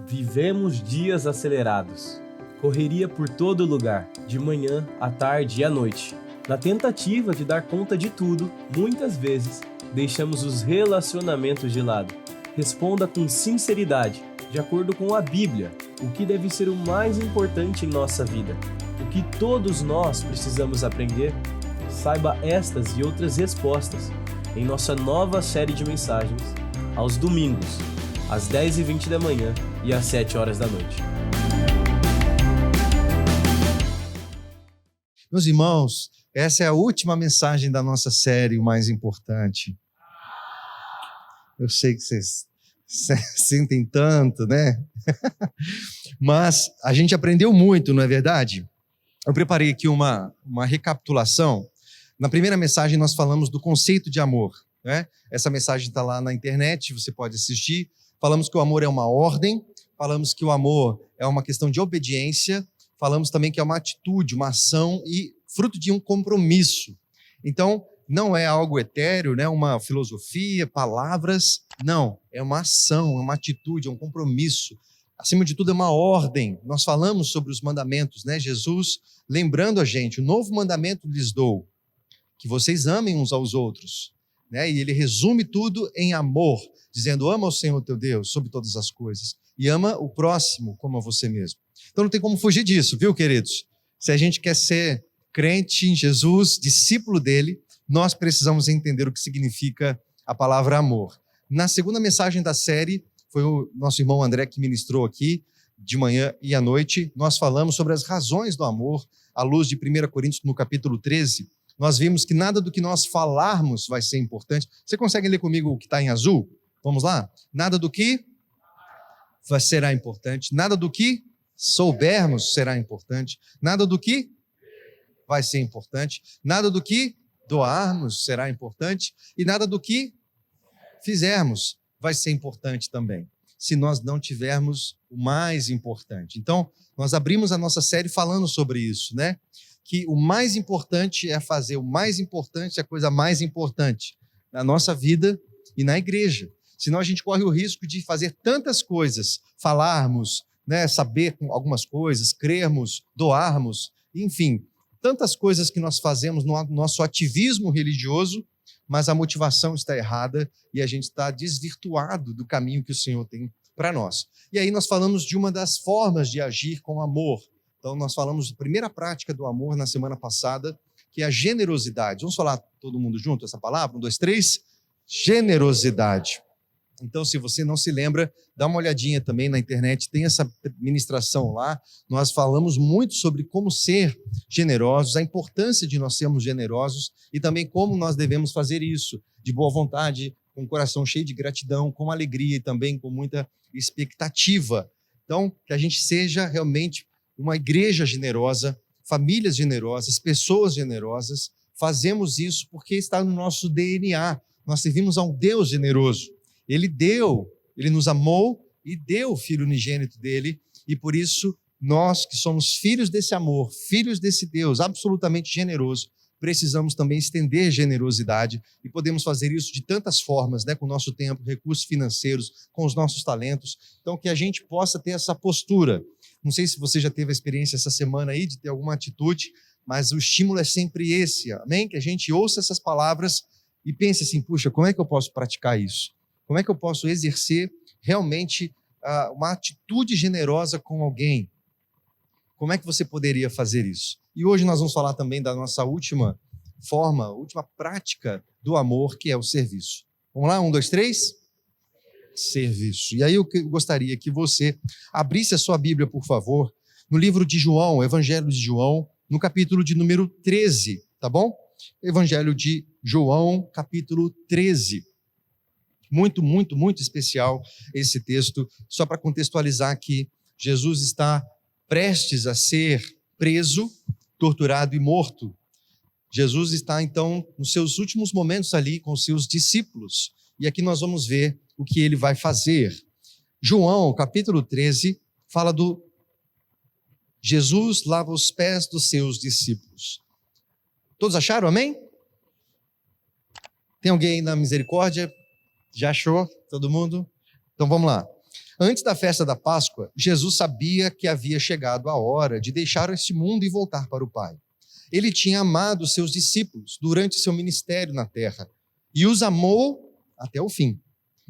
Vivemos dias acelerados. Correria por todo lugar, de manhã, à tarde e à noite. Na tentativa de dar conta de tudo, muitas vezes, deixamos os relacionamentos de lado. Responda com sinceridade, de acordo com a Bíblia, o que deve ser o mais importante em nossa vida. O que todos nós precisamos aprender? Saiba estas e outras respostas em nossa nova série de mensagens, aos domingos, às 10h20 da manhã e às 7h da noite. Meus irmãos, essa é a última mensagem da nossa série, o mais importante. Eu sei que vocês sentem tanto, né? Mas a gente aprendeu muito, não é verdade? Eu preparei aqui uma recapitulação. Na primeira mensagem nós falamos do conceito de amor, né? Essa mensagem está lá na internet, você pode assistir. Falamos que o amor é uma ordem, falamos que o amor é uma questão de obediência, falamos também que é uma atitude, uma ação e fruto de um compromisso. Então, não é algo etéreo, né? Uma filosofia, palavras, não. É uma ação, é uma atitude, é um compromisso. Acima de tudo, é uma ordem. Nós falamos sobre os mandamentos, né? Jesus, lembrando a gente, o novo mandamento lhes dou, que vocês amem uns aos outros, né? E ele resume tudo em amor, dizendo, ama o Senhor teu Deus sobre todas as coisas e ama o próximo como a você mesmo. Então não tem como fugir disso, viu, queridos? Se a gente quer ser crente em Jesus, discípulo dele, nós precisamos entender o que significa a palavra amor. Na segunda mensagem da série, foi o nosso irmão André que ministrou aqui, de manhã e à noite, nós falamos sobre as razões do amor, à luz de 1 Coríntios, no capítulo 13, nós vimos que nada do que nós falarmos vai ser importante. Você consegue ler comigo o que está em azul? Vamos lá? Nada do que será importante, nada do que soubermos será importante, nada do que vai ser importante, nada do que doarmos será importante e nada do que fizermos vai ser importante também, se nós não tivermos o mais importante. Então, nós abrimos a nossa série falando sobre isso, né? Que o mais importante é fazer o mais importante, a coisa mais importante na nossa vida e na igreja. Senão a gente corre o risco de fazer tantas coisas, falarmos, né, saber algumas coisas, crermos, doarmos, enfim, tantas coisas que nós fazemos no nosso ativismo religioso, mas a motivação está errada e a gente está desvirtuado do caminho que o Senhor tem para nós. E aí nós falamos de uma das formas de agir com amor. Então nós falamos da primeira prática do amor na semana passada, que é a generosidade. Vamos falar todo mundo junto essa palavra? 1, 2, 3. Generosidade. Então, se você não se lembra, dá uma olhadinha também na internet, tem essa ministração lá. Nós falamos muito sobre como ser generosos, a importância de nós sermos generosos e também como nós devemos fazer isso, de boa vontade, com o coração cheio de gratidão, com alegria e também com muita expectativa. Então, que a gente seja realmente uma igreja generosa, famílias generosas, pessoas generosas. Fazemos isso porque está no nosso DNA. Nós servimos a um Deus generoso. Ele nos amou e deu o Filho unigênito dele, e por isso nós que somos filhos desse amor, filhos desse Deus absolutamente generoso, precisamos também estender generosidade e podemos fazer isso de tantas formas, né? Com o nosso tempo, recursos financeiros, com os nossos talentos, então que a gente possa ter essa postura. Não sei se você já teve a experiência essa semana aí de ter alguma atitude, mas o estímulo é sempre esse, amém? Que a gente ouça essas palavras e pense assim, puxa, como é que eu posso praticar isso? Como é que eu posso exercer realmente uma atitude generosa com alguém? Como é que você poderia fazer isso? E hoje nós vamos falar também da nossa última prática do amor, que é o serviço. Vamos lá? 1, 2, 3? Serviço. E aí eu gostaria que você abrisse a sua Bíblia, por favor, no livro de João, Evangelho de João, no capítulo de número 13, tá bom? Evangelho de João, capítulo 13. Muito, muito, muito especial esse texto, só para contextualizar aqui, Jesus está prestes a ser preso, torturado e morto. Jesus está, então, nos seus últimos momentos ali com os seus discípulos, e aqui nós vamos ver o que ele vai fazer. João, capítulo 13, fala do Jesus lava os pés dos seus discípulos. Todos acharam, amém? Tem alguém aí na misericórdia? Já achou? Todo mundo? Então vamos lá. Antes da festa da Páscoa, Jesus sabia que havia chegado a hora de deixar este mundo e voltar para o Pai. Ele tinha amado seus discípulos durante seu ministério na terra e os amou até o fim.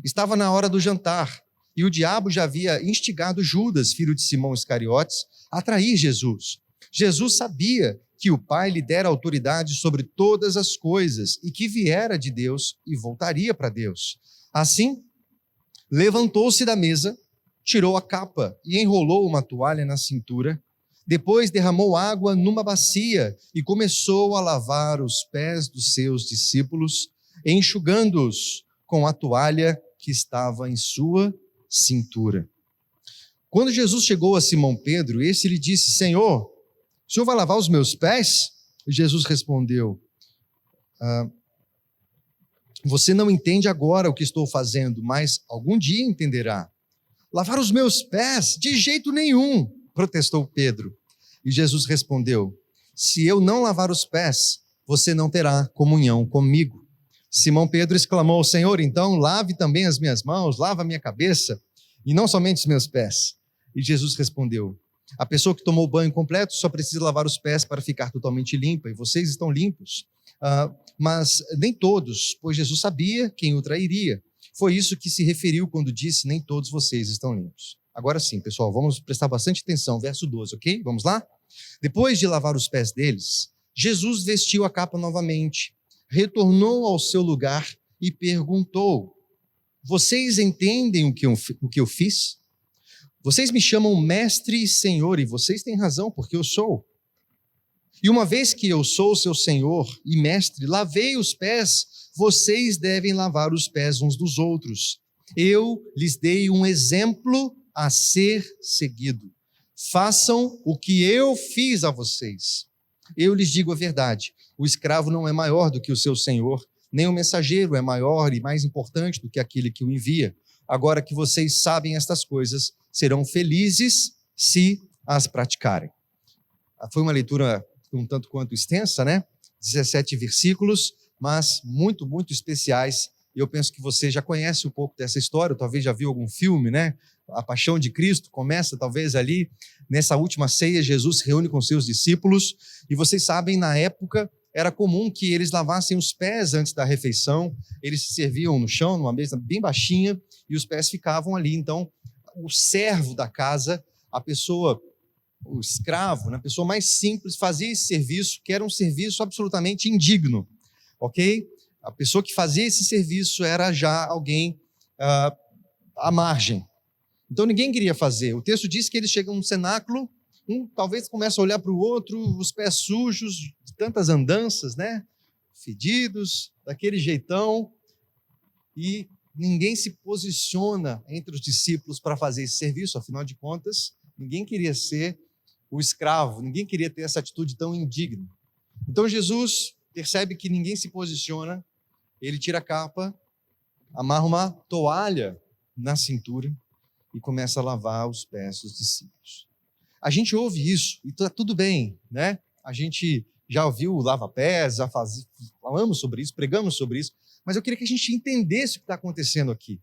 Estava na hora do jantar e o diabo já havia instigado Judas, filho de Simão Iscariotes, a trair Jesus. Jesus sabia que o Pai lhe dera autoridade sobre todas as coisas e que viera de Deus e voltaria para Deus. Assim, levantou-se da mesa, tirou a capa e enrolou uma toalha na cintura. Depois derramou água numa bacia e começou a lavar os pés dos seus discípulos, enxugando-os com a toalha que estava em sua cintura. Quando Jesus chegou a Simão Pedro, esse lhe disse: Senhor, o senhor vai lavar os meus pés? E Jesus respondeu: você não entende agora o que estou fazendo, mas algum dia entenderá. Lavar os meus pés? De jeito nenhum, protestou Pedro. E Jesus respondeu: se eu não lavar os pés, você não terá comunhão comigo. Simão Pedro exclamou: Senhor, então lave também as minhas mãos, lava a minha cabeça, e não somente os meus pés. E Jesus respondeu: a pessoa que tomou o banho completo só precisa lavar os pés para ficar totalmente limpa, e vocês estão limpos. Mas nem todos, pois Jesus sabia quem o trairia. Foi isso que se referiu quando disse: nem todos vocês estão limpos. Agora sim, pessoal, vamos prestar bastante atenção, verso 12, ok? Vamos lá? Depois de lavar os pés deles, Jesus vestiu a capa novamente, retornou ao seu lugar e perguntou: vocês entendem o que eu fiz? Vocês me chamam mestre e senhor, e vocês têm razão, porque eu sou. E uma vez que eu sou seu senhor e mestre, lavei os pés, vocês devem lavar os pés uns dos outros. Eu lhes dei um exemplo a ser seguido. Façam o que eu fiz a vocês. Eu lhes digo a verdade: o escravo não é maior do que o seu senhor, nem o mensageiro é maior e mais importante do que aquele que o envia. Agora que vocês sabem estas coisas, serão felizes se as praticarem. Foi uma leitura um tanto quanto extensa, né? 17 versículos, mas muito, muito especiais. E eu penso que você já conhece um pouco dessa história, talvez já viu algum filme, né? A Paixão de Cristo começa talvez ali, nessa última ceia, Jesus se reúne com seus discípulos, e vocês sabem, na época, era comum que eles lavassem os pés antes da refeição, eles se serviam no chão, numa mesa bem baixinha, e os pés ficavam ali. Então, o servo da casa, a pessoa, o escravo, a pessoa mais simples, fazia esse serviço, que era um serviço absolutamente indigno, ok? A pessoa que fazia esse serviço era já alguém à margem. Então ninguém queria fazer. O texto diz que eles chegam num cenáculo, um talvez começa a olhar para o outro, os pés sujos, de tantas andanças, né? Fedidos, daquele jeitão, e ninguém se posiciona entre os discípulos para fazer esse serviço. Afinal de contas, ninguém queria ser o escravo, ninguém queria ter essa atitude tão indigna. Então Jesus percebe que ninguém se posiciona, ele tira a capa, amarra uma toalha na cintura e começa a lavar os pés dos discípulos. A gente ouve isso e está tudo bem, né? A gente já ouviu o lava-pés, falamos sobre isso, pregamos sobre isso, mas eu queria que a gente entendesse o que está acontecendo aqui.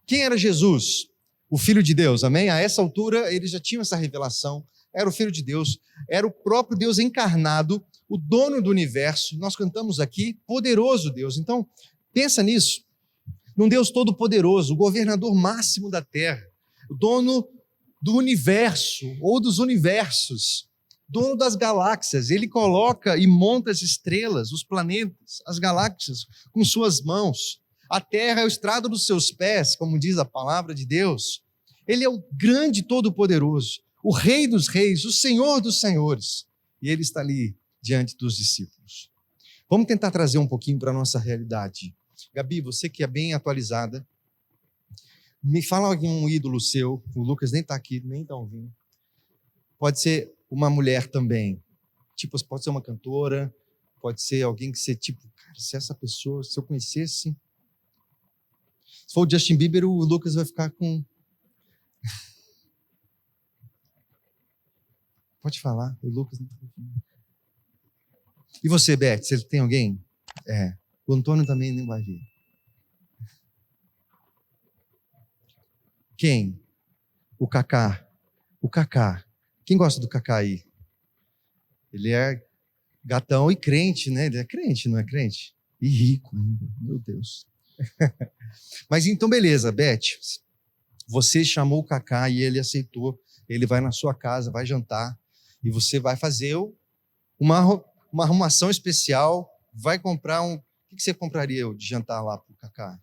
Quem era Jesus? O Filho de Deus, amém? A essa altura eles já tinham essa revelação, era o Filho de Deus, era o próprio Deus encarnado, o dono do universo. Nós cantamos aqui, poderoso Deus. Então, pensa nisso, num Deus todo-poderoso, o governador máximo da terra, o dono do universo ou dos universos, dono das galáxias. Ele coloca e monta as estrelas, os planetas, as galáxias com suas mãos. A terra é o estrado dos seus pés, como diz a palavra de Deus. Ele é o grande todo-poderoso, o Rei dos reis, o Senhor dos senhores. E ele está ali diante dos discípulos. Vamos tentar trazer um pouquinho para a nossa realidade. Gabi, você que é bem atualizada, me fala um ídolo seu. O Lucas nem está aqui, nem está ouvindo. Pode ser uma mulher também. Tipo, pode ser uma cantora, pode ser alguém que você, tipo, cara, se essa pessoa, se eu conhecesse... Se for o Justin Bieber, o Lucas vai ficar com... Pode falar, o Lucas não está ouvindo. E você, Beth, você tem alguém? O Antônio também nem vai vir. Quem? O Cacá. O Cacá. Quem gosta do Cacá aí? Ele é gatão e crente, né? Ele é crente, não é crente? E rico ainda, meu Deus. Mas então, beleza, Beth. Você chamou o Cacá e ele aceitou. Ele vai na sua casa, vai jantar. E você vai fazer uma arrumação especial. Vai comprar um... O que você compraria de jantar lá para o Cacá?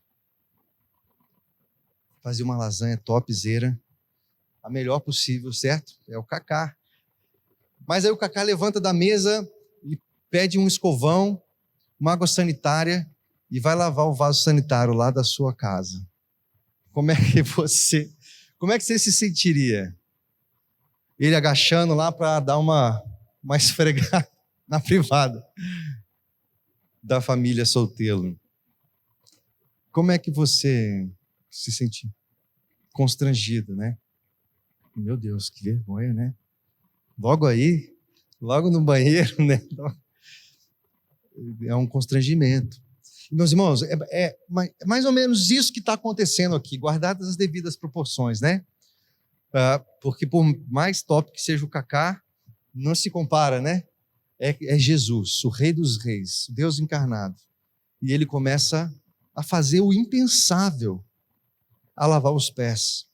Fazer uma lasanha topzera. A melhor possível, certo? É o Cacá. Mas aí o Cacá levanta da mesa e pede um escovão, uma água sanitária e vai lavar o vaso sanitário lá da sua casa. Como é que você se sentiria? Ele agachando lá para dar uma esfregada na privada da família solteira. Como é que você se sente? Constrangido, né? Meu Deus, que vergonha, né? Logo aí, logo no banheiro, né? É um constrangimento. Meus irmãos, é mais ou menos isso que está acontecendo aqui, guardadas as devidas proporções, né? Porque por mais top que seja o Cacá, não se compara, né? É Jesus, o Rei dos Reis, Deus encarnado. E ele começa a fazer o impensável, a lavar os pés,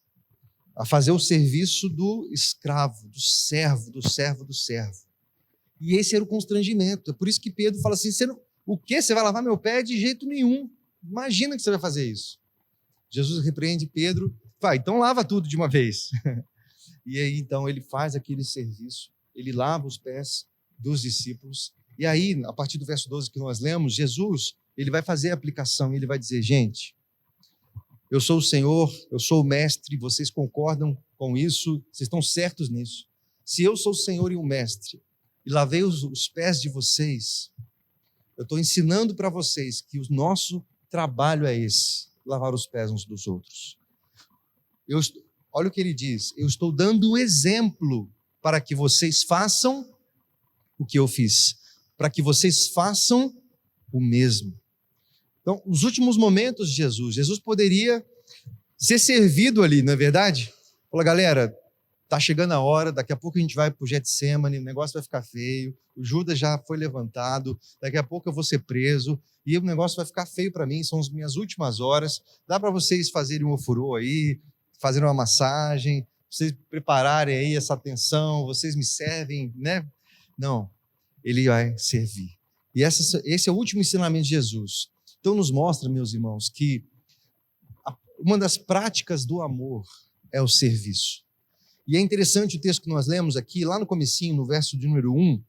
a fazer o serviço do escravo, do servo, do servo, do servo. E esse era o constrangimento. É por isso que Pedro fala assim, o quê? Você vai lavar meu pé? De jeito nenhum. Imagina que você vai fazer isso. Jesus repreende Pedro, vai, então lava tudo de uma vez. E aí, então, ele faz aquele serviço, ele lava os pés dos discípulos. E aí, a partir do verso 12 que nós lemos, Jesus, ele vai fazer a aplicação, e ele vai dizer, gente, eu sou o Senhor, eu sou o mestre, vocês concordam com isso, vocês estão certos nisso. Se eu sou o Senhor e o mestre, e lavei os pés de vocês, eu estou ensinando para vocês que o nosso trabalho é esse, lavar os pés uns dos outros. Olha o que ele diz, eu estou dando um exemplo para que vocês façam o que eu fiz, para que vocês façam o mesmo. Então, os últimos momentos de Jesus poderia ser servido ali, não é verdade? Fala, galera, está chegando a hora, daqui a pouco a gente vai para o Getsemane, o negócio vai ficar feio, o Judas já foi levantado, daqui a pouco eu vou ser preso, e o negócio vai ficar feio para mim, são as minhas últimas horas, dá para vocês fazerem um ofurô aí, fazerem uma massagem, vocês prepararem aí essa atenção, vocês me servem, né? Não, ele vai servir. E esse é o último ensinamento de Jesus. Então nos mostra, meus irmãos, que uma das práticas do amor é o serviço. E é interessante o texto que nós lemos aqui, lá no comecinho, no verso de número 1,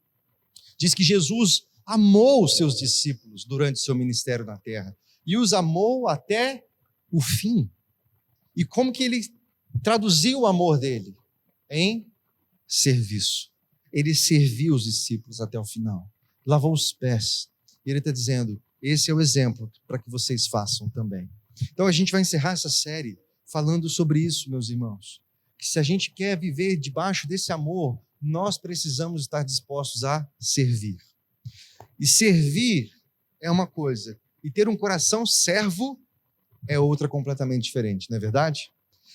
diz que Jesus amou os seus discípulos durante o seu ministério na terra, e os amou até o fim. E como que ele traduziu o amor dele? Em serviço. Ele serviu os discípulos até o final, lavou os pés. E ele está dizendo, esse é o exemplo para que vocês façam também. Então a gente vai encerrar essa série falando sobre isso, meus irmãos. Que se a gente quer viver debaixo desse amor, nós precisamos estar dispostos a servir. E servir é uma coisa, e ter um coração servo é outra completamente diferente, não é verdade?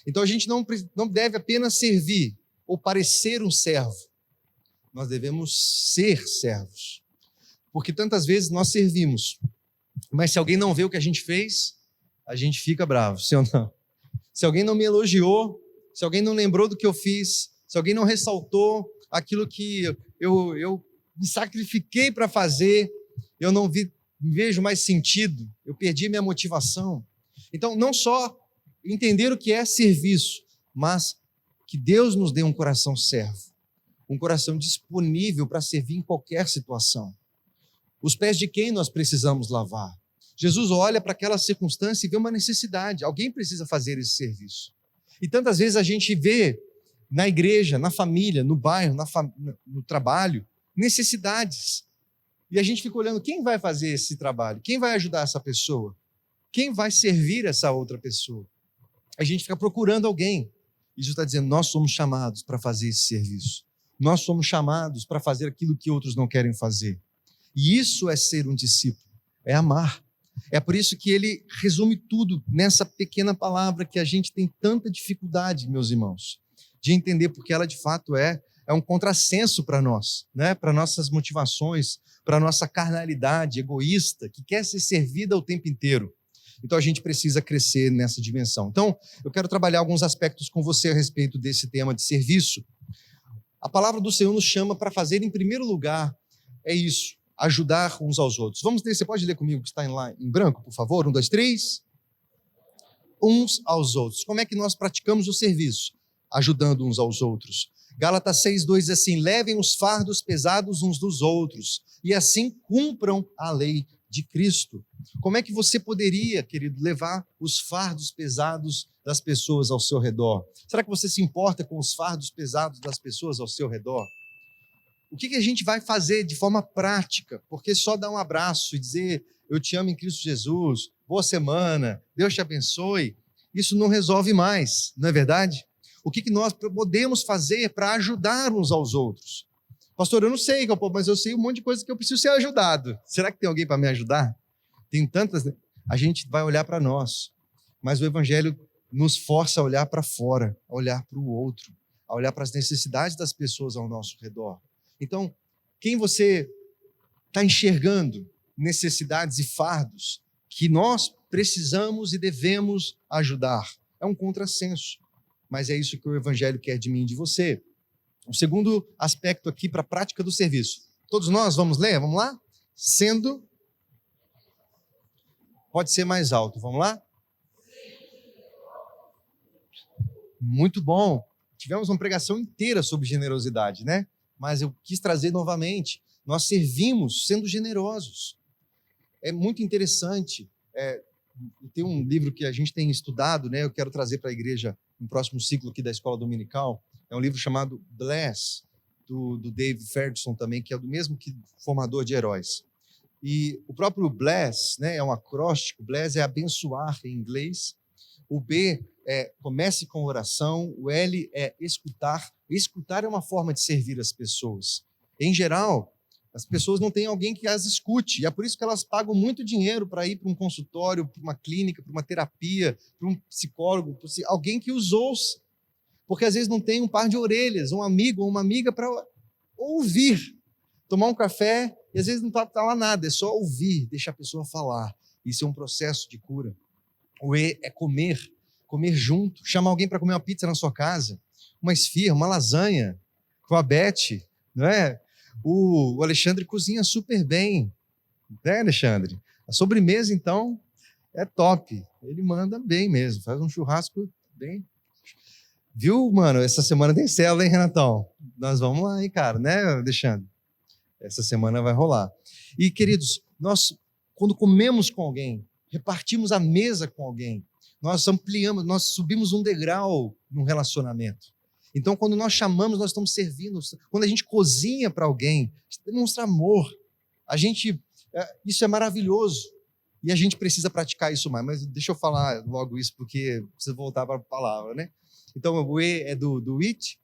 Então a gente não deve apenas servir ou parecer um servo. Nós devemos ser servos. Porque tantas vezes nós servimos, mas se alguém não vê o que a gente fez, a gente fica bravo, sim ou não? Se alguém não me elogiou, se alguém não lembrou do que eu fiz, se alguém não ressaltou aquilo que eu me sacrifiquei para fazer, eu não vejo mais sentido, eu perdi minha motivação. Então, não só entender o que é serviço, mas que Deus nos dê um coração servo, um coração disponível para servir em qualquer situação. Os pés de quem nós precisamos lavar? Jesus olha para aquela circunstância e vê uma necessidade, alguém precisa fazer esse serviço. E tantas vezes a gente vê na igreja, na família, no bairro, no trabalho, necessidades. E a gente fica olhando, quem vai fazer esse trabalho? Quem vai ajudar essa pessoa? Quem vai servir essa outra pessoa? A gente fica procurando alguém. E Jesus está dizendo, nós somos chamados para fazer esse serviço. Nós somos chamados para fazer aquilo que outros não querem fazer. E isso é ser um discípulo, é amar. É por isso que ele resume tudo nessa pequena palavra que a gente tem tanta dificuldade, meus irmãos. de entender porque ela de fato é um contrassenso para nós, né? Para nossas motivações, para nossa carnalidade egoísta, que quer ser servida o tempo inteiro. Então a gente precisa crescer nessa dimensão. Então, eu quero trabalhar alguns aspectos com você a respeito desse tema de serviço. A palavra do Senhor nos chama para fazer, em primeiro lugar, é isso, ajudar uns aos outros. Vamos ler, você pode ler comigo que está lá em branco, por favor? 1, 2, 3. Uns aos outros. Como é que nós praticamos o serviço? Ajudando uns aos outros. Gálatas 6:2 diz assim: levem os fardos pesados uns dos outros e assim cumpram a lei de Cristo. Como é que você poderia, querido, levar os fardos pesados das pessoas ao seu redor? Será que você se importa com os fardos pesados das pessoas ao seu redor? O que a gente vai fazer de forma prática? Porque só dar um abraço e dizer eu te amo em Cristo Jesus, boa semana, Deus te abençoe, isso não resolve mais, não é verdade? O que nós podemos fazer para ajudar uns aos outros? Pastor, eu não sei, mas eu sei um monte de coisa que eu preciso ser ajudado. Será que tem alguém para me ajudar? Tem tantas... A gente vai olhar para nós, mas o Evangelho nos força a olhar para fora, a olhar para o outro, a olhar para as necessidades das pessoas ao nosso redor. Então, quem você está enxergando necessidades e fardos que nós precisamos e devemos ajudar? É um contrassenso, mas é isso que o Evangelho quer de mim e de você. O segundo aspecto aqui para a prática do serviço. Todos nós vamos ler? Vamos lá? Sendo... Pode ser mais alto, vamos lá? Muito bom. Tivemos uma pregação inteira sobre generosidade, né? Mas eu quis trazer novamente. Nós servimos sendo generosos. É muito interessante. Tem um livro que a gente tem estudado, né? Eu quero trazer para a igreja no próximo ciclo aqui da Escola Dominical. É um livro chamado Bless, do Dave Ferguson também, que é do mesmo que formador de heróis. E o próprio Bless, né, é um acróstico. Bless é abençoar em inglês. O B é comece com oração. O L é escutar. Escutar é uma forma de servir as pessoas. Em geral, as pessoas não têm alguém que as escute. E é por isso que elas pagam muito dinheiro para ir para um consultório, para uma clínica, para uma terapia, para um psicólogo, alguém que os ouça. Porque às vezes não tem um par de orelhas, um amigo ou uma amiga para ouvir, tomar um café, e às vezes não está lá nada, é só ouvir, deixar a pessoa falar. Isso é um processo de cura. O E é comer junto, chamar alguém para comer uma pizza na sua casa, uma esfirra, uma lasanha, com a Beth, não é? O Alexandre cozinha super bem, né, Alexandre? A sobremesa, então, é top, ele manda bem mesmo, faz um churrasco bem... Viu, mano? Essa semana tem célula, hein, Renatão? Nós vamos lá, hein, cara, né, Alexandre? Essa semana vai rolar. E, queridos, nós, quando comemos com alguém, repartimos a mesa com alguém, nós ampliamos, nós subimos um degrau num relacionamento. Então, quando nós chamamos, nós estamos servindo. Quando a gente cozinha para alguém, demonstra amor. Isso é maravilhoso. E a gente precisa praticar isso mais. Mas deixa eu falar logo isso, porque precisa voltar para a palavra, né? Então, o E é do it,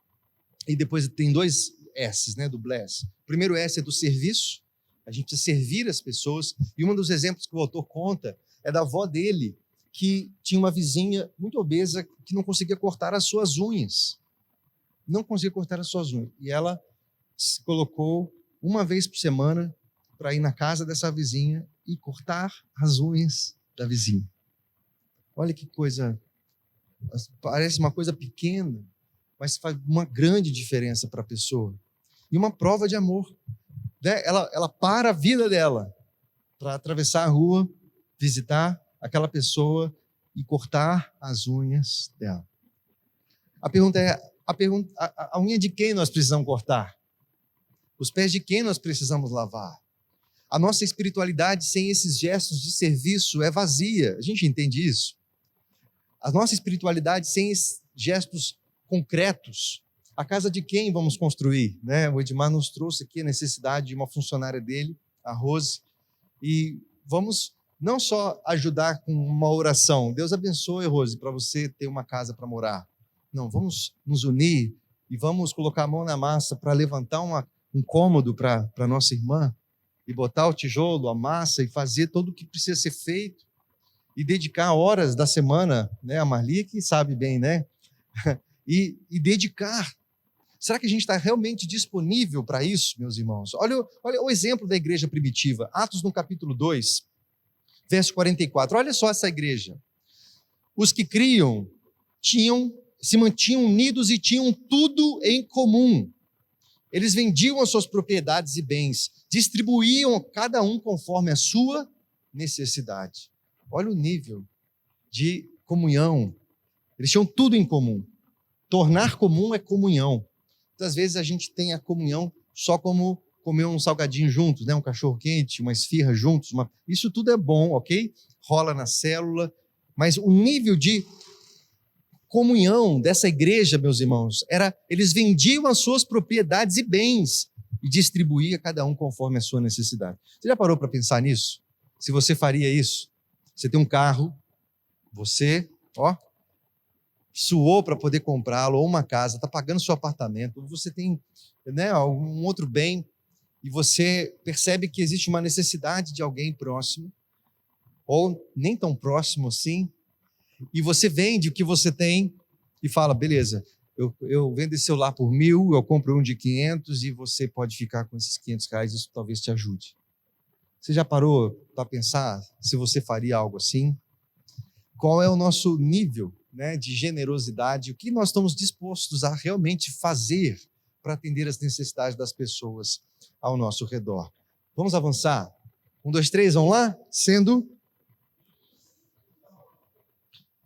e depois tem 2 S's, né, do bless. O primeiro S é do serviço, a gente precisa servir as pessoas, e um dos exemplos que o autor conta é da avó dele, que tinha uma vizinha muito obesa que não conseguia cortar as suas unhas. Não conseguia cortar as suas unhas. E ela se colocou uma vez por semana para ir na casa dessa vizinha e cortar as unhas da vizinha. Olha que coisa... Parece uma coisa pequena, mas faz uma grande diferença para a pessoa. E uma prova de amor. Né? Ela para a vida dela para atravessar a rua, visitar aquela pessoa e cortar as unhas dela. A pergunta é, a unha de quem nós precisamos cortar? Os pés de quem nós precisamos lavar? A nossa espiritualidade sem esses gestos de serviço é vazia. A gente entende isso? A nossa espiritualidade sem esses gestos concretos, a casa de quem vamos construir? Né? O Edmar nos trouxe aqui a necessidade de uma funcionária dele, a Rose, e vamos não só ajudar com uma oração, Deus abençoe, Rose, para você ter uma casa para morar. Não, vamos nos unir e vamos colocar a mão na massa para levantar um cômodo para a nossa irmã e botar o tijolo, a massa e fazer tudo o que precisa ser feito. E dedicar horas da semana, né, a Marli que sabe bem, né? e dedicar. Será que a gente está realmente disponível para isso, meus irmãos? Olha o exemplo da igreja primitiva. Atos no capítulo 2, verso 44. Olha só essa igreja. Os que criam se mantinham unidos e tinham tudo em comum. Eles vendiam as suas propriedades e bens, distribuíam cada um conforme a sua necessidade. Olha o nível de comunhão. Eles tinham tudo em comum. Tornar comum é comunhão. Muitas vezes a gente tem a comunhão só como comer um salgadinho juntos, né? Um cachorro quente, uma esfirra juntos. Isso tudo é bom, ok? Rola na célula. Mas o nível de comunhão dessa igreja, meus irmãos, eles vendiam as suas propriedades e bens e distribuíam cada um conforme a sua necessidade. Você já parou para pensar nisso? Se você faria isso? Você tem um carro, você, suou para poder comprá-lo, ou uma casa, está pagando seu apartamento, ou você tem, né, algum outro bem, e você percebe que existe uma necessidade de alguém próximo, ou nem tão próximo assim, e você vende o que você tem e fala, beleza, eu vendo esse celular por 1.000, eu compro um de 500 e você pode ficar com esses R$500, isso talvez te ajude. Você já parou para pensar se você faria algo assim? Qual é o nosso nível, né, de generosidade? O que nós estamos dispostos a realmente fazer para atender as necessidades das pessoas ao nosso redor? Vamos avançar? 1, 2, 3, vamos lá? Sendo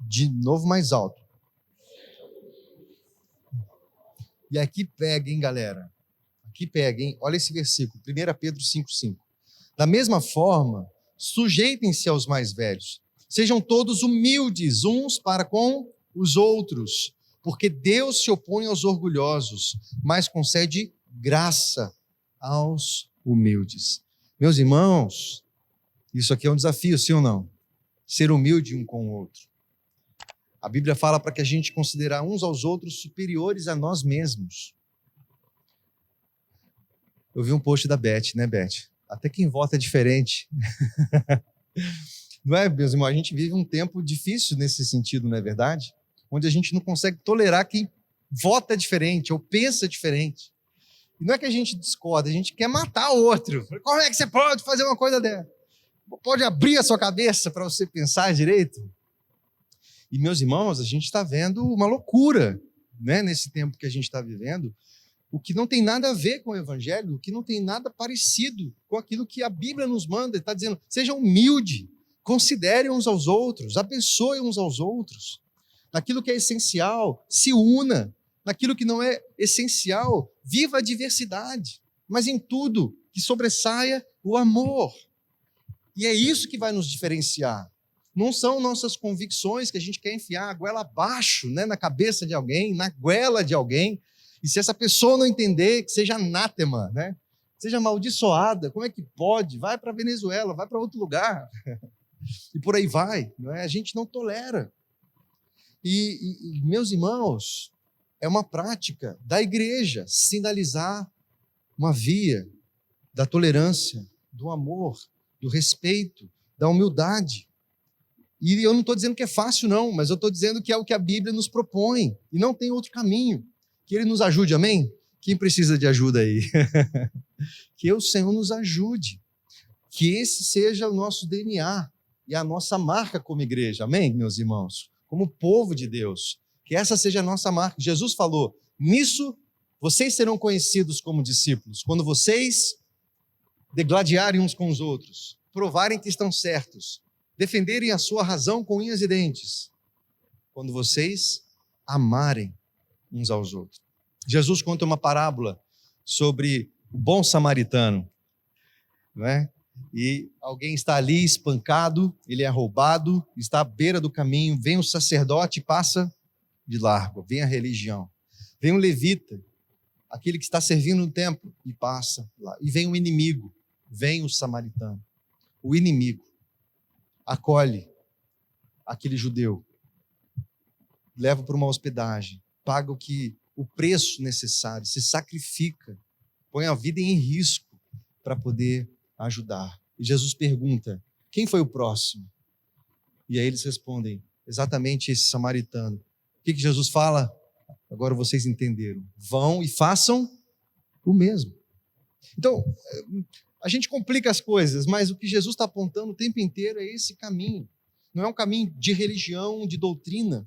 de novo mais alto. E aqui pega, hein, galera? Aqui pega, hein? Olha esse versículo, 1 Pedro 5,5. Da mesma forma, sujeitem-se aos mais velhos. Sejam todos humildes uns para com os outros, porque Deus se opõe aos orgulhosos, mas concede graça aos humildes. Meus irmãos, isso aqui é um desafio, sim ou não? Ser humilde um com o outro. A Bíblia fala para que a gente considerar uns aos outros superiores a nós mesmos. Eu vi um post da Beth, né, Beth? Até quem vota é diferente. Não é, meus irmãos? A gente vive um tempo difícil nesse sentido, não é verdade? Onde a gente não consegue tolerar quem vota diferente ou pensa diferente. E não é que a gente discorda, a gente quer matar o outro. Como é que você pode fazer uma coisa dessa? Pode abrir a sua cabeça para você pensar direito? E, meus irmãos, a gente está vendo uma loucura, né, nesse tempo que a gente está vivendo, o que não tem nada a ver com o Evangelho, o que não tem nada parecido com aquilo que a Bíblia nos manda. Ele está dizendo, seja humilde, considere uns aos outros, abençoe uns aos outros. Naquilo que é essencial, se una. Naquilo que não é essencial, viva a diversidade. Mas em tudo, que sobressaia o amor. E é isso que vai nos diferenciar. Não são nossas convicções que a gente quer enfiar a goela abaixo, né, na cabeça de alguém, na goela de alguém. E se essa pessoa não entender, que seja anátema, né? Seja amaldiçoada, como é que pode? Vai para a Venezuela, vai para outro lugar. E por aí vai. Não é? A gente não tolera. E, meus irmãos, é uma prática da igreja sinalizar uma via da tolerância, do amor, do respeito, da humildade. E eu não estou dizendo que é fácil, não, mas eu estou dizendo que é o que a Bíblia nos propõe, e não tem outro caminho. Que Ele nos ajude, amém? Quem precisa de ajuda aí? Que o Senhor nos ajude. Que esse seja o nosso DNA e a nossa marca como igreja, amém, meus irmãos? Como povo de Deus. Que essa seja a nossa marca. Jesus falou, nisso vocês serão conhecidos como discípulos, quando vocês degladiarem uns com os outros, provarem que estão certos, defenderem a sua razão com unhas e dentes, quando vocês amarem uns aos outros. Jesus conta uma parábola sobre o bom samaritano, não é? E alguém está ali espancado, ele é roubado, está à beira do caminho, vem o sacerdote e passa de largo, vem a religião. Vem o levita, aquele que está servindo no templo, e passa lá. E vem o inimigo, vem o samaritano. O inimigo acolhe aquele judeu, leva para uma hospedagem, paga o preço necessário, se sacrifica, põe a vida em risco para poder ajudar. E Jesus pergunta, quem foi o próximo? E aí eles respondem, exatamente esse samaritano. O que Jesus fala? Agora vocês entenderam. Vão e façam o mesmo. Então, a gente complica as coisas, mas o que Jesus está apontando o tempo inteiro é esse caminho. Não é um caminho de religião, de doutrina,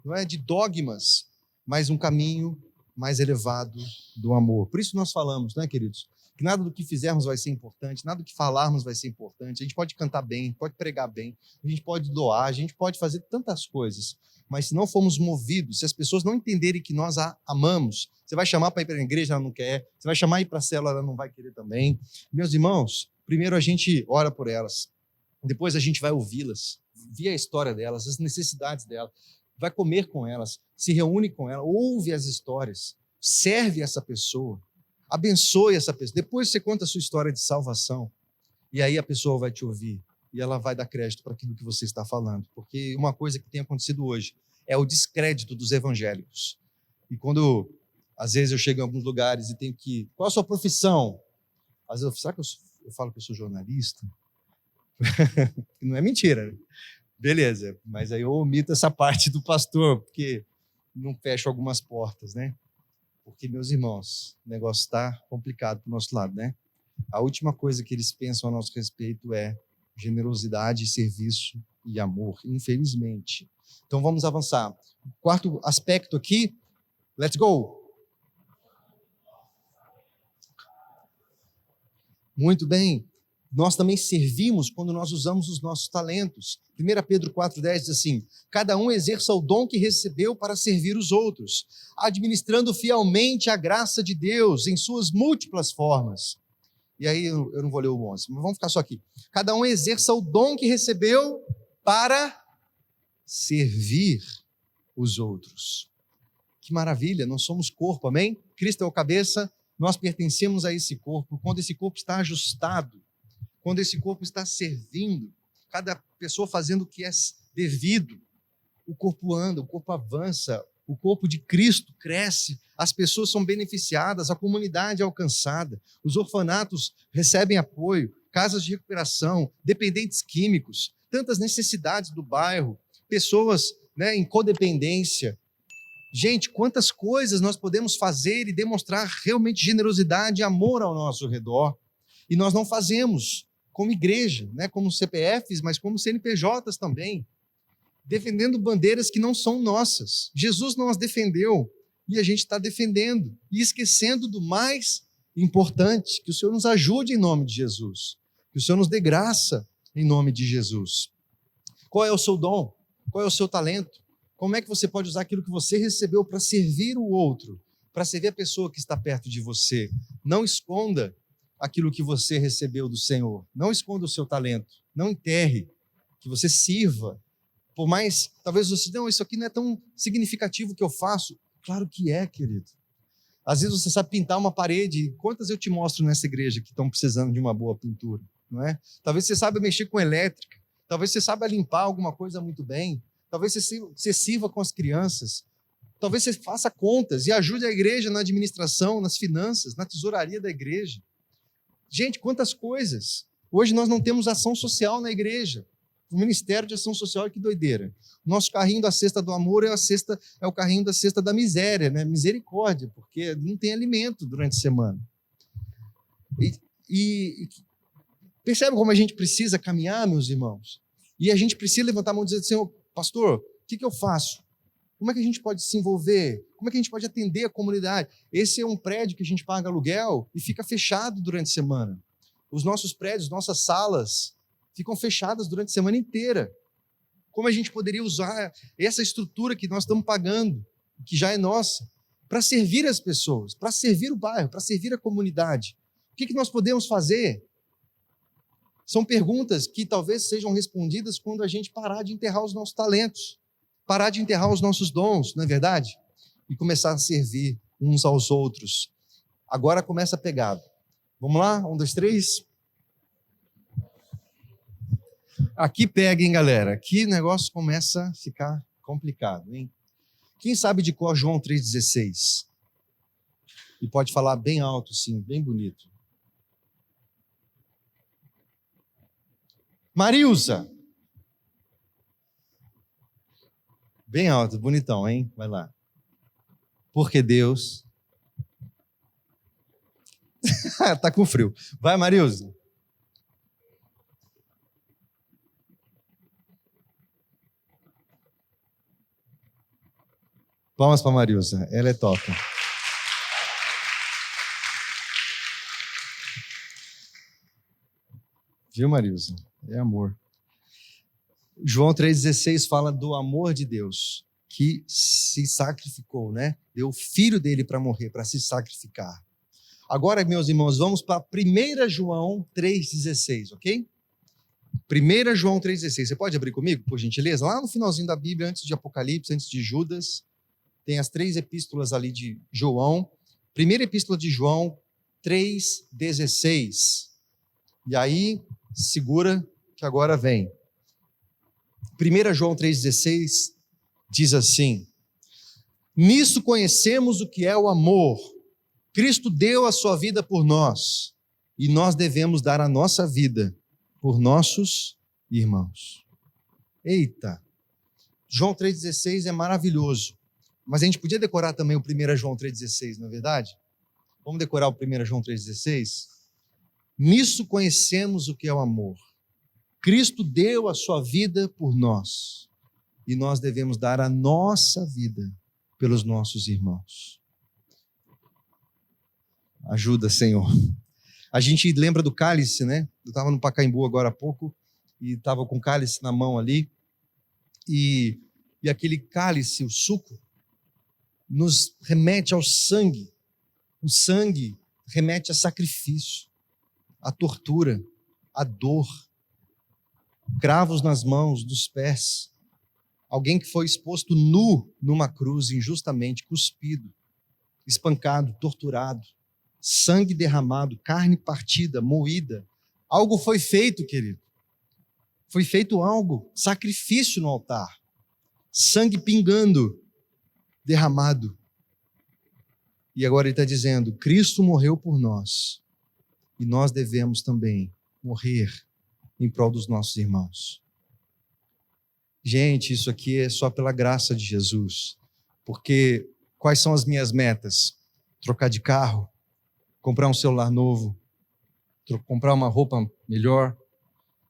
não é de dogmas, mas um caminho mais elevado do amor. Por isso nós falamos, não é, queridos? Que nada do que fizermos vai ser importante, nada do que falarmos vai ser importante. A gente pode cantar bem, pode pregar bem, a gente pode doar, a gente pode fazer tantas coisas, mas se não formos movidos, se as pessoas não entenderem que nós a amamos, você vai chamar para ir para a igreja, ela não quer, você vai chamar para ir para a célula, ela não vai querer também. Meus irmãos, primeiro a gente ora por elas, depois a gente vai ouvi-las, ver a história delas, as necessidades delas, vai comer com elas, se reúne com elas, ouve as histórias, serve essa pessoa, abençoe essa pessoa. Depois você conta a sua história de salvação, e aí a pessoa vai te ouvir, e ela vai dar crédito para aquilo que você está falando. Porque uma coisa que tem acontecido hoje é o descrédito dos evangélicos. E quando, às vezes, eu chego em alguns lugares e tenho que... Qual a sua profissão? Às vezes, será que eu falo que eu sou jornalista? Não é mentira, né? Beleza, mas aí eu omito essa parte do pastor, porque não fecho algumas portas, né? Porque, meus irmãos, o negócio está complicado para o nosso lado, né? A última coisa que eles pensam a nosso respeito é generosidade, serviço e amor, infelizmente. Então, vamos avançar. Quarto aspecto aqui, let's go! Muito bem. Nós também servimos quando nós usamos os nossos talentos. 1 Pedro 4,10 diz assim: cada um exerça o dom que recebeu para servir os outros, administrando fielmente a graça de Deus em suas múltiplas formas. E aí eu não vou ler o 11, mas vamos ficar só aqui. Cada um exerça o dom que recebeu para servir os outros. Que maravilha, nós somos corpo, amém? Cristo é o cabeça, nós pertencemos a esse corpo. Quando esse corpo está ajustado, quando esse corpo está servindo, cada pessoa fazendo o que é devido, o corpo anda, o corpo avança, o corpo de Cristo cresce, as pessoas são beneficiadas, a comunidade é alcançada, os orfanatos recebem apoio, casas de recuperação, dependentes químicos, tantas necessidades do bairro, pessoas, né, em codependência. Gente, quantas coisas nós podemos fazer e demonstrar realmente generosidade e amor ao nosso redor, e nós não fazemos como igreja, né, como CPFs, mas como CNPJs também, defendendo bandeiras que não são nossas. Jesus não as defendeu e a gente está defendendo e esquecendo do mais importante. Que o Senhor nos ajude em nome de Jesus, que o Senhor nos dê graça em nome de Jesus. Qual é o seu dom? Qual é o seu talento? Como é que você pode usar aquilo que você recebeu para servir o outro, para servir a pessoa que está perto de você? Não esconda aquilo que você recebeu do Senhor. Não esconda o seu talento. Não enterre. Que você sirva. Por mais, talvez você não, isso aqui não é tão significativo que eu faço. Claro que é, querido. Às vezes você sabe pintar uma parede. Quantas eu te mostro nessa igreja que estão precisando de uma boa pintura, não é? Talvez você saiba mexer com elétrica. Talvez você saiba limpar alguma coisa muito bem. Talvez você sirva com as crianças. Talvez você faça contas e ajude a igreja na administração, nas finanças, na tesouraria da igreja. Gente, quantas coisas. Hoje nós não temos ação social na igreja. O Ministério de Ação Social, que doideira. O nosso carrinho da cesta do amor é o carrinho da cesta da miséria, né? Misericórdia, porque não tem alimento durante a semana. E percebe como a gente precisa caminhar, meus irmãos? E a gente precisa levantar a mão e dizer, Senhor, pastor, o que eu faço? Como é que a gente pode se envolver? Como é que a gente pode atender a comunidade? Esse é um prédio que a gente paga aluguel e fica fechado durante a semana. Os nossos prédios, nossas salas ficam fechadas durante a semana inteira. Como a gente poderia usar essa estrutura que nós estamos pagando, que já é nossa, para servir as pessoas, para servir o bairro, para servir a comunidade? O que nós podemos fazer? São perguntas que talvez sejam respondidas quando a gente parar de enterrar os nossos talentos, parar de enterrar os nossos dons, não é verdade? E começar a servir uns aos outros. Agora começa a pegada. Vamos lá? 1, 2, 3. Aqui pega, hein, galera? Aqui o negócio começa a ficar complicado, hein? Quem sabe de cor João 3,16? E pode falar bem alto, sim, bem bonito. Marilza. Bem alto, bonitão, hein? Vai lá. Porque Deus... Tá com frio. Vai, Marilza. Palmas para Marilza. Ela é top. Viu, Marilza? É amor. João 3,16 fala do amor de Deus, que se sacrificou, né? Deu o filho dele para morrer, para se sacrificar. Agora, meus irmãos, vamos para 1 João 3,16, ok? 1 João 3,16. Você pode abrir comigo, por gentileza? Lá no finalzinho da Bíblia, antes de Apocalipse, antes de Judas, tem as 3 epístolas ali de João. Primeira epístola de João 3,16. E aí, segura que agora vem. 1 João 3,16 diz assim: nisso conhecemos o que é o amor. Cristo deu a sua vida por nós, e nós devemos dar a nossa vida por nossos irmãos. Eita! João 3,16 é maravilhoso, mas a gente podia decorar também o 1 João 3,16, não é verdade? Vamos decorar o 1 João 3,16? Nisso conhecemos o que é o amor. Cristo deu a sua vida por nós, e nós devemos dar a nossa vida pelos nossos irmãos. Ajuda, Senhor. A gente lembra do cálice, né? Eu estava no Pacaembu agora há pouco, e estava com o cálice na mão ali, e aquele cálice, o suco, nos remete ao sangue. O sangue remete a sacrifício, a tortura, a dor, cravos nas mãos, dos pés. Alguém que foi exposto nu numa cruz, injustamente, cuspido, espancado, torturado, sangue derramado, carne partida, moída. Algo foi feito, querido. Foi feito algo, sacrifício no altar. Sangue pingando, derramado. E agora ele está dizendo, Cristo morreu por nós. E nós devemos também morrer em prol dos nossos irmãos. Gente, isso aqui é só pela graça de Jesus. Porque quais são as minhas metas? Trocar de carro? Comprar um celular novo? Comprar uma roupa melhor?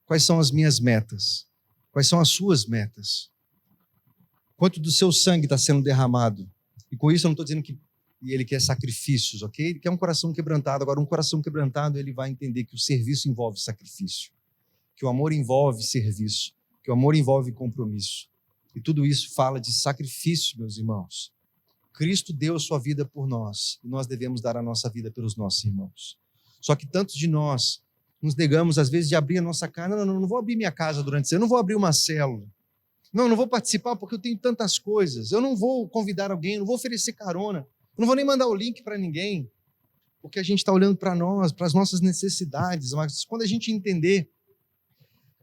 Quais são as minhas metas? Quais são as suas metas? Quanto do seu sangue está sendo derramado? E com isso eu não estou dizendo que ele quer sacrifícios, ok? Ele quer um coração quebrantado. Agora, um coração quebrantado, ele vai entender que o serviço envolve sacrifício, que o amor envolve serviço, que o amor envolve compromisso. E tudo isso fala de sacrifício, meus irmãos. Cristo deu a sua vida por nós, e nós devemos dar a nossa vida pelos nossos irmãos. Só que tantos de nós nos negamos, às vezes, de abrir a nossa casa. Não vou abrir minha casa durante o dia, eu não vou abrir uma célula. Não vou participar porque eu tenho tantas coisas. Eu não vou convidar alguém, eu não vou oferecer carona. Eu não vou nem mandar o link para ninguém. Porque a gente está olhando para nós, para as nossas necessidades. Mas quando a gente entender,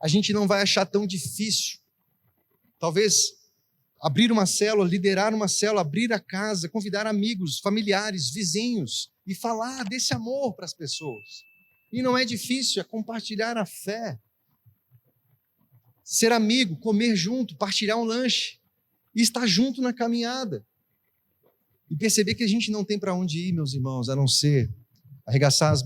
a gente não vai achar tão difícil. Talvez abrir uma célula, liderar uma célula, abrir a casa, convidar amigos, familiares, vizinhos e falar desse amor para as pessoas. E não é difícil, é compartilhar a fé. Ser amigo, comer junto, partilhar um lanche e estar junto na caminhada. E perceber que a gente não tem para onde ir, meus irmãos, a não ser arregaçar as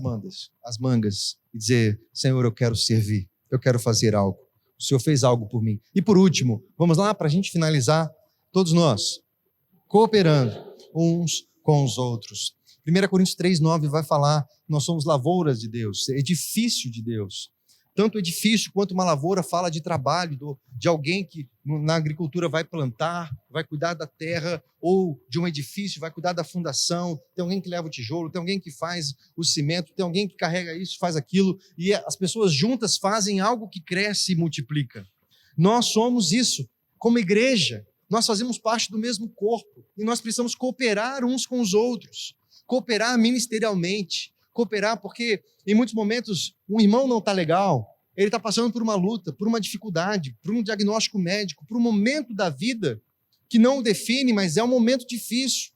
mangas e dizer, Senhor, eu quero servir, eu quero fazer algo. O Senhor fez algo por mim. E por último, vamos lá para a gente finalizar, todos nós, cooperando uns com os outros. 1 Coríntios 3,9 vai falar, nós somos lavouras de Deus, edifício de Deus. Tanto edifício quanto uma lavoura fala de trabalho, de alguém que na agricultura vai plantar, vai cuidar da terra, ou de um edifício, vai cuidar da fundação, tem alguém que leva o tijolo, tem alguém que faz o cimento, tem alguém que carrega isso, faz aquilo, e as pessoas juntas fazem algo que cresce e multiplica. Nós somos isso, como igreja, nós fazemos parte do mesmo corpo, e nós precisamos cooperar uns com os outros, cooperar ministerialmente, cooperar porque em muitos momentos um irmão não está legal, ele está passando por uma luta, por uma dificuldade, por um diagnóstico médico, por um momento da vida que não o define, mas é um momento difícil.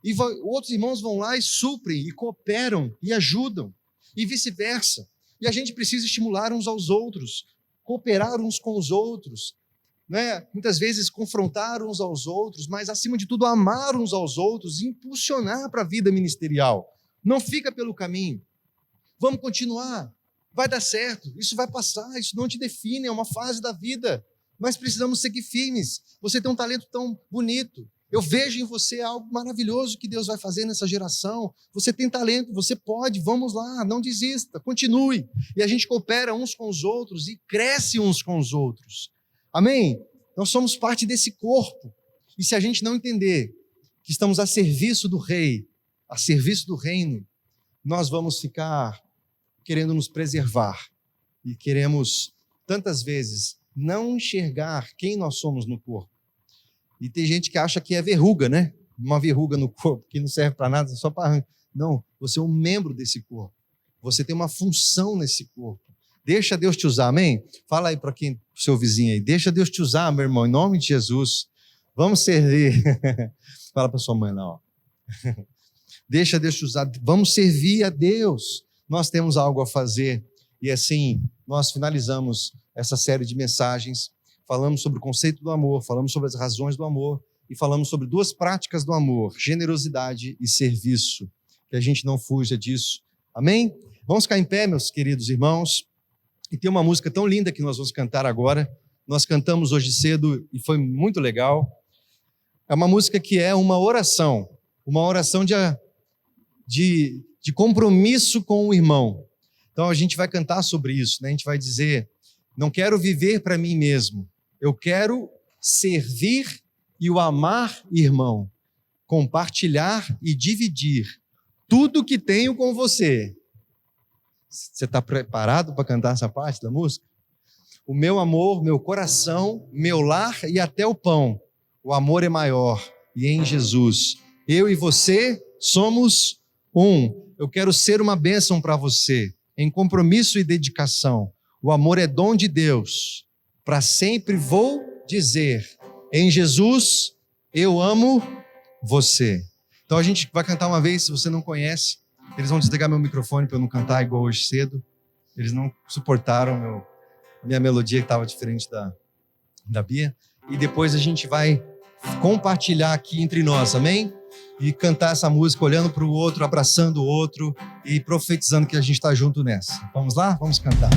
E outros irmãos vão lá e suprem, e cooperam, e ajudam, e vice-versa. E a gente precisa estimular uns aos outros, cooperar uns com os outros. né? Muitas vezes confrontar uns aos outros, mas acima de tudo amar uns aos outros e impulsionar para a vida ministerial. Não fica pelo caminho. Vamos continuar. Vai dar certo. Isso vai passar. Isso não te define. É uma fase da vida. Mas precisamos seguir firmes. Você tem um talento tão bonito. Eu vejo em você algo maravilhoso que Deus vai fazer nessa geração. Você tem talento, você pode, vamos lá, não desista, continue. E a gente coopera uns com os outros e cresce uns com os outros. Amém? Nós somos parte desse corpo. E se a gente não entender que estamos a serviço do Rei, a serviço do reino, nós vamos ficar querendo nos preservar. E queremos, tantas vezes, não enxergar quem nós somos no corpo. E tem gente que acha que é verruga, né? Uma verruga no corpo, que não serve para nada, só para... Não, você é um membro desse corpo. Você tem uma função nesse corpo. Deixa Deus te usar, amém? Fala aí para quem, pro seu vizinho aí. Deixa Deus te usar, meu irmão, em nome de Jesus. Vamos servir. Fala para sua mãe lá, ó. Deixa Deus te usar. Vamos servir a Deus. Nós temos algo a fazer. E assim, nós finalizamos essa série de mensagens. Falamos sobre o conceito do amor, falamos sobre as razões do amor e falamos sobre duas práticas do amor, generosidade e serviço. Que a gente não fuja disso. Amém? Vamos ficar em pé, meus queridos irmãos. E tem uma música tão linda que nós vamos cantar agora. Nós cantamos hoje cedo e foi muito legal. É uma música que é uma oração de compromisso com o irmão. Então a gente vai cantar sobre isso, né? A gente vai dizer: não quero viver para mim mesmo, eu quero servir e o amar, irmão, compartilhar e dividir tudo que tenho com você. Você está preparado para cantar essa parte da música? O meu amor, meu coração, meu lar e até o pão. O amor é maior e em Jesus. Eu e você somos um. Eu quero ser uma bênção para você, em compromisso e dedicação. O amor é dom de Deus. Para sempre vou dizer, em Jesus, eu amo você. Então a gente vai cantar uma vez, se você não conhece. Eles vão desligar meu microfone para eu não cantar igual hoje cedo. Eles não suportaram minha melodia, que estava diferente da Bia. E depois a gente vai compartilhar aqui entre nós, amém? E cantar essa música olhando para o outro, abraçando o outro e profetizando que a gente está junto nessa. Vamos lá? Vamos cantar.